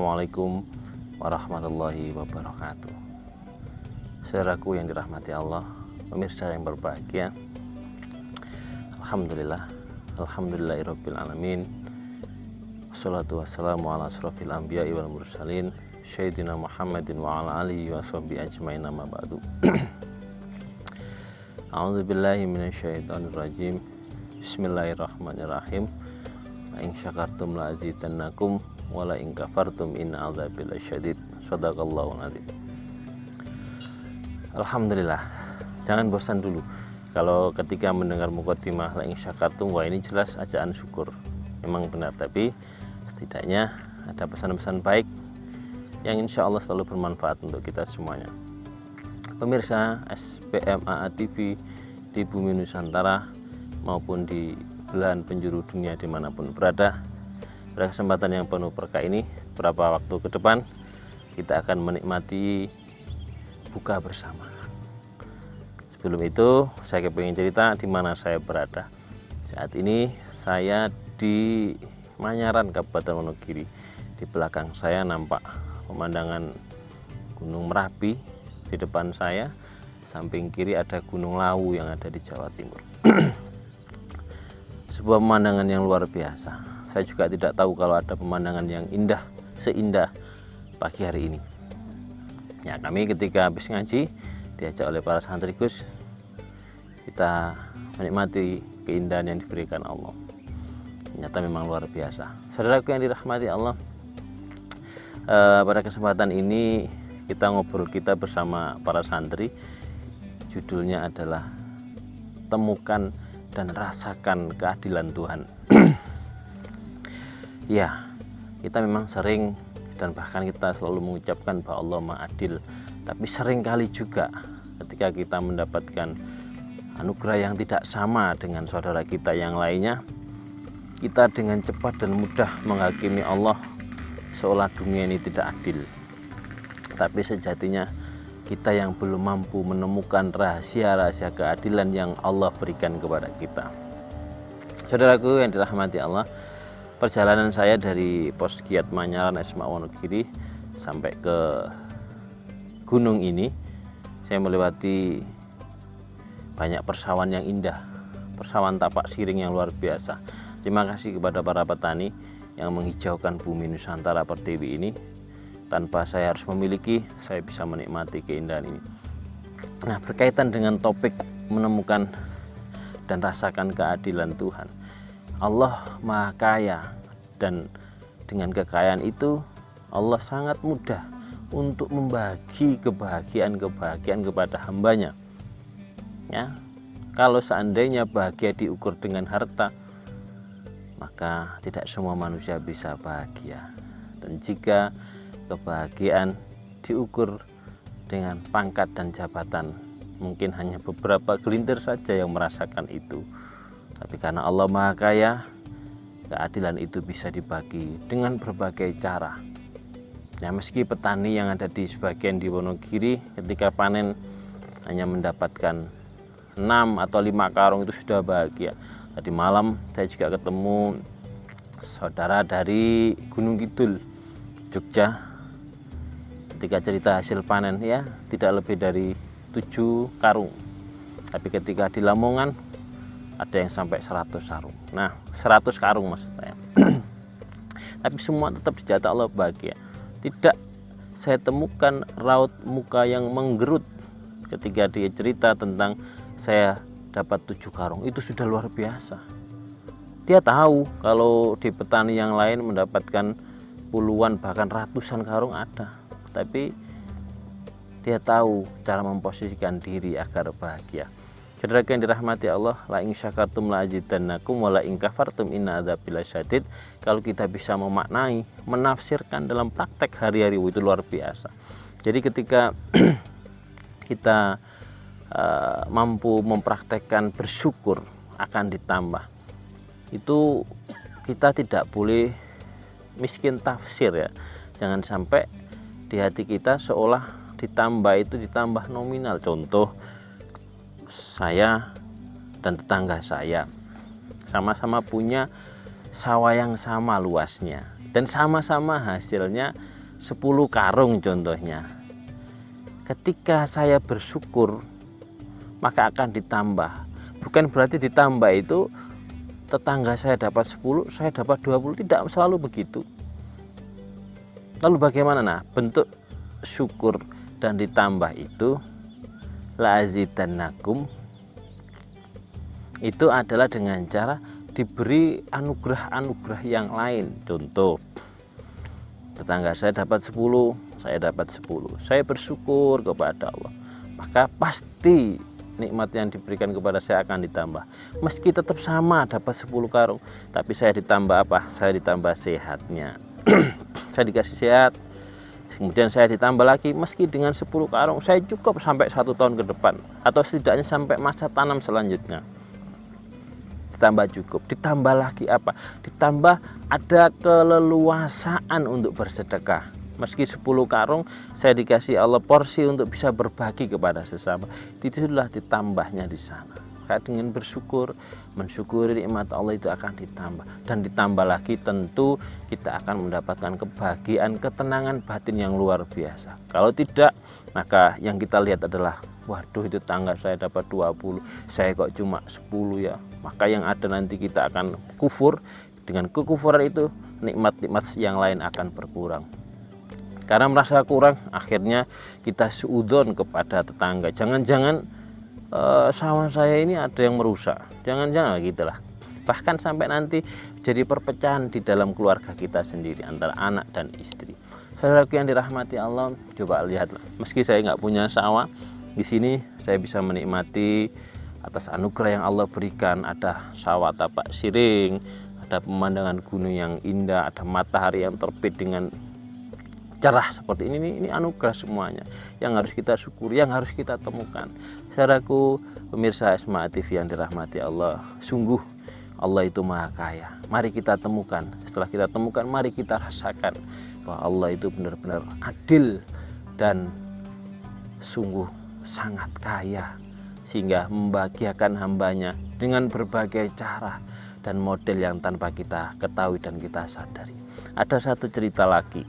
Assalamualaikum warahmatullahi wabarakatuh. Saudaraku yang dirahmati Allah, pemirsa yang berbahagia, Alhamdulillahirabbil alamin. Wassalatu wassalamu ala asrofil anbiya'i wal mursalin Sayyidina Muhammadin wa ala alihi wa sahbihi ajmain, amma ba'du. A'udzubillahi minasyaitonir rajim. Bismillahirrahmanirrahim. La in syakartum la azidannakum wa la in kafartum inna adzabi lasyadid. Shadaqallahul azim. Alhamdulillah. Jangan bosan dulu kalau ketika mendengar mukadimah la in syakartum, wah ini jelas ajaan syukur. Memang benar, tapi setidaknya ada pesan-pesan baik yang insya Allah selalu bermanfaat untuk kita semuanya. Pemirsa SPMAA TV di bumi Nusantara maupun di belahan penjuru dunia dimanapun berada, pada kesempatan yang penuh berkah ini, beberapa waktu ke depan kita akan menikmati buka bersama. Sebelum itu saya ingin cerita di mana saya berada. Saat ini saya di Manyaran, Kabupaten Wonogiri. Di belakang saya nampak pemandangan Gunung Merapi. Di depan saya samping kiri ada Gunung Lawu yang ada di Jawa Timur. Sebuah pemandangan yang luar biasa. Saya juga tidak tahu kalau ada pemandangan yang indah seindah pagi hari ini. Ya, kami ketika habis ngaji diajak oleh para santrikus, kita menikmati keindahan yang diberikan Allah. Ternyata memang luar biasa. Saudaraku yang dirahmati Allah, pada kesempatan ini kita ngobrol bersama para santri. Judulnya adalah Temukan dan Rasakan Keadilan Tuhan. Ya, kita memang sering dan bahkan kita selalu mengucapkan bahwa Allah Maha Adil. Tapi seringkali juga ketika kita mendapatkan anugerah yang tidak sama dengan saudara kita yang lainnya, kita dengan cepat dan mudah menghakimi Allah seolah dunia ini tidak adil. Tapi sejatinya kita yang belum mampu menemukan rahasia-rahasia keadilan yang Allah berikan kepada kita. Saudaraku yang dirahmati Allah, perjalanan saya dari Pos Giat Manyaran SMA Wonogiri sampai ke gunung ini, saya melewati banyak persawahan yang indah, persawahan tapak siring yang luar biasa. Terima kasih kepada para petani yang menghijaukan bumi Nusantara Pertiwi ini. Tanpa saya harus memiliki, saya bisa menikmati keindahan ini. Nah, berkaitan dengan topik menemukan dan rasakan keadilan Tuhan. Allah Maha Kaya, dan dengan kekayaan itu Allah sangat mudah untuk membagi kebahagiaan kepada hambanya. Ya, kalau seandainya bahagia diukur dengan harta, maka tidak semua manusia bisa bahagia. Dan jika kebahagiaan diukur dengan pangkat dan jabatan, mungkin hanya beberapa gelintir saja yang merasakan itu. Tapi karena Allah Maha Kaya, keadilan itu bisa dibagi dengan berbagai cara. Ya, meski petani yang ada di sebagian di Wonogiri ketika panen hanya mendapatkan 6 atau 5 karung itu sudah bahagia. Tadi malam saya juga ketemu saudara dari Gunung Kidul, Jogja. Ketika cerita hasil panen, ya tidak lebih dari 7 karung. Tapi ketika di Lamongan ada yang sampai 100 karung. Nah, 100 karung maksud saya. Tapi semua tetap dijatah Allah bahagia. Tidak saya temukan raut muka yang menggerut ketika dia cerita tentang saya dapat 7 karung. Itu sudah luar biasa. Dia tahu kalau di petani yang lain mendapatkan puluhan bahkan ratusan karung ada. Tapi dia tahu cara memposisikan diri agar bahagia. Saudara yang dirahmati Allah, la in syakartum la azidannakum wa la in kafartum inna adzabi lasyadid. Kalau kita bisa memaknai, menafsirkan dalam praktek hari-hari, itu luar biasa. Jadi ketika kita mampu mempraktekkan bersyukur akan ditambah, itu kita tidak boleh miskin tafsir, ya. Jangan sampai di hati kita seolah ditambah itu ditambah nominal. Contoh, saya dan tetangga saya sama-sama punya sawah yang sama luasnya dan sama-sama hasilnya 10 karung contohnya. Ketika saya bersyukur, maka akan ditambah. Bukan berarti ditambah itu tetangga saya dapat 10, saya dapat 20, tidak selalu begitu. Lalu bagaimana? Nah, bentuk syukur dan ditambah itu la'azidannakum, itu adalah dengan cara diberi anugerah-anugerah yang lain. Contoh, tetangga saya dapat 10, saya dapat 10. Saya bersyukur kepada Allah, maka pasti nikmat yang diberikan kepada saya akan ditambah. Meski tetap sama dapat 10 karung, tapi saya ditambah apa? Saya ditambah sehatnya. Saya dikasih sehat, kemudian saya ditambah lagi, meski dengan 10 karung saya cukup sampai 1 tahun ke depan, atau setidaknya sampai masa tanam selanjutnya. Ditambah cukup, ditambah lagi apa? Ditambah ada keleluasaan untuk bersedekah. Meski 10 karung saya dikasih Allah porsi untuk bisa berbagi kepada sesama, itulah ditambahnya di sana. Kayak dengan bersyukur, mensyukuri nikmat Allah itu akan ditambah, dan ditambah lagi tentu kita akan mendapatkan kebahagiaan, ketenangan batin yang luar biasa. Kalau tidak, maka yang kita lihat adalah, waduh, itu tangga saya dapat 20, saya kok cuma 10 ya. Maka yang ada nanti kita akan kufur. Dengan kekufuran itu nikmat-nikmat yang lain akan berkurang. Karena merasa kurang, akhirnya kita suudzon kepada tetangga. Jangan-jangan sawah saya ini ada yang merusak. Jangan-jangan gitulah. Bahkan sampai nanti jadi perpecahan di dalam keluarga kita sendiri antara anak dan istri. Saudaraku yang dirahmati Allah, coba lihatlah. Meski saya nggak punya sawah, di sini saya bisa menikmati atas anugerah yang Allah berikan. Ada sawah tapak siring, ada pemandangan gunung yang indah, ada matahari yang terbit dengan cerah seperti ini anugerah semuanya yang harus kita syukuri, yang harus kita temukan. Saudaraku pemirsa SMA TV yang dirahmati Allah, sungguh Allah itu maha kaya. Mari kita temukan. Setelah kita temukan, mari kita rasakan bahwa Allah itu benar-benar adil dan sungguh sangat kaya, sehingga membahagiakan hambanya dengan berbagai cara dan model yang tanpa kita ketahui dan kita sadari. Ada satu cerita lagi.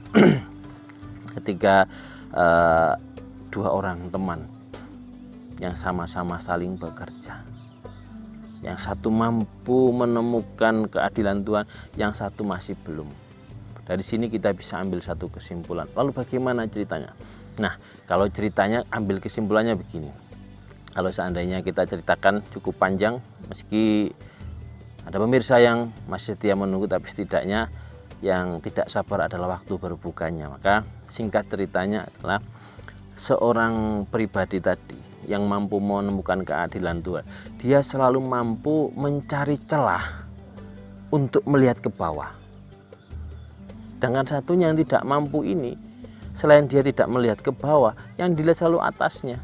Ketika 2 orang teman yang sama-sama saling bekerja, yang satu mampu menemukan keadilan Tuhan, yang satu masih belum. Dari sini kita bisa ambil satu kesimpulan. Lalu bagaimana ceritanya? Nah, kalau ceritanya ambil kesimpulannya begini. Kalau seandainya kita ceritakan cukup panjang, meski ada pemirsa yang masih setia menunggu, tapi setidaknya yang tidak sabar adalah waktu berbukanya. Maka singkat ceritanya adalah seorang pribadi tadi yang mampu menemukan keadilan Tuhan, dia selalu mampu mencari celah untuk melihat ke bawah. Dengan satunya yang tidak mampu ini, selain dia tidak melihat ke bawah, yang dilihat selalu atasnya.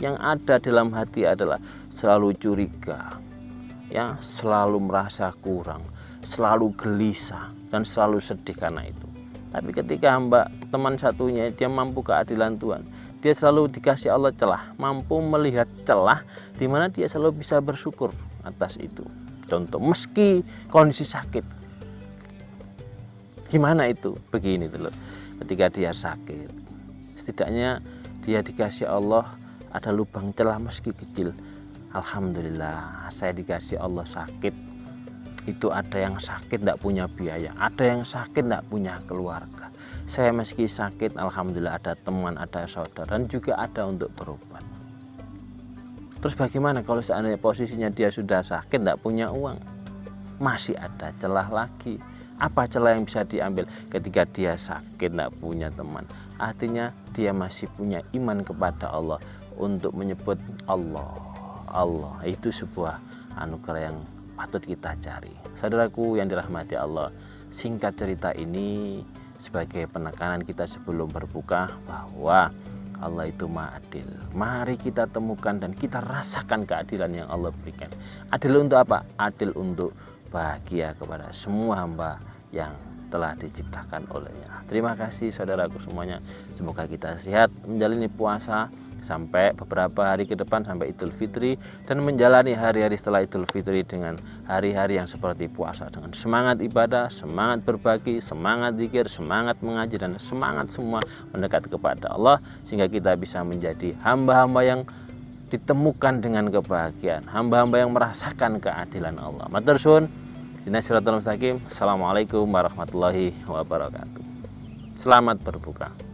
Yang ada dalam hati adalah selalu curiga, ya, selalu merasa kurang, selalu gelisah, dan selalu sedih karena itu. Tapi ketika hamba teman satunya dia mampu keadilan Tuhan, dia selalu dikasih Allah celah, mampu melihat celah di mana dia selalu bisa bersyukur atas itu. Contoh, meski kondisi sakit, gimana itu? Begini dulu, ketika dia sakit, setidaknya dia dikasih Allah ada lubang celah meski kecil. Alhamdulillah, saya dikasih Allah sakit. Itu ada yang sakit tidak punya biaya, ada yang sakit tidak punya keluarga. Saya meski sakit, alhamdulillah ada teman, ada saudara, dan juga ada untuk berobat. Terus bagaimana kalau seandainya posisinya dia sudah sakit, tidak punya uang? Masih ada celah lagi. Apa celah yang bisa diambil ketika dia sakit, tidak punya teman? Artinya dia masih punya iman kepada Allah untuk menyebut Allah. Allah itu sebuah anugerah yang patut kita cari. Saudaraku yang dirahmati Allah, singkat cerita ini sebagai penekanan kita sebelum berbuka bahwa Allah itu maha adil. Mari kita temukan dan kita rasakan keadilan yang Allah berikan. Adil untuk apa? Adil untuk bahagia kepada semua hamba yang telah diciptakan olehnya. Terima kasih saudaraku semuanya. Semoga kita sehat menjalani puasa sampai beberapa hari ke depan sampai Idul Fitri, dan menjalani hari-hari setelah Idul Fitri dengan hari-hari yang seperti puasa, dengan semangat ibadah, semangat berbagi, semangat zikir, semangat mengaji, dan semangat semua mendekat kepada Allah, sehingga kita bisa menjadi hamba-hamba yang ditemukan dengan kebahagiaan, hamba-hamba yang merasakan keadilan Allah. Matur suwun. Assalamualaikum warahmatullahi wabarakatuh. Selamat berbuka.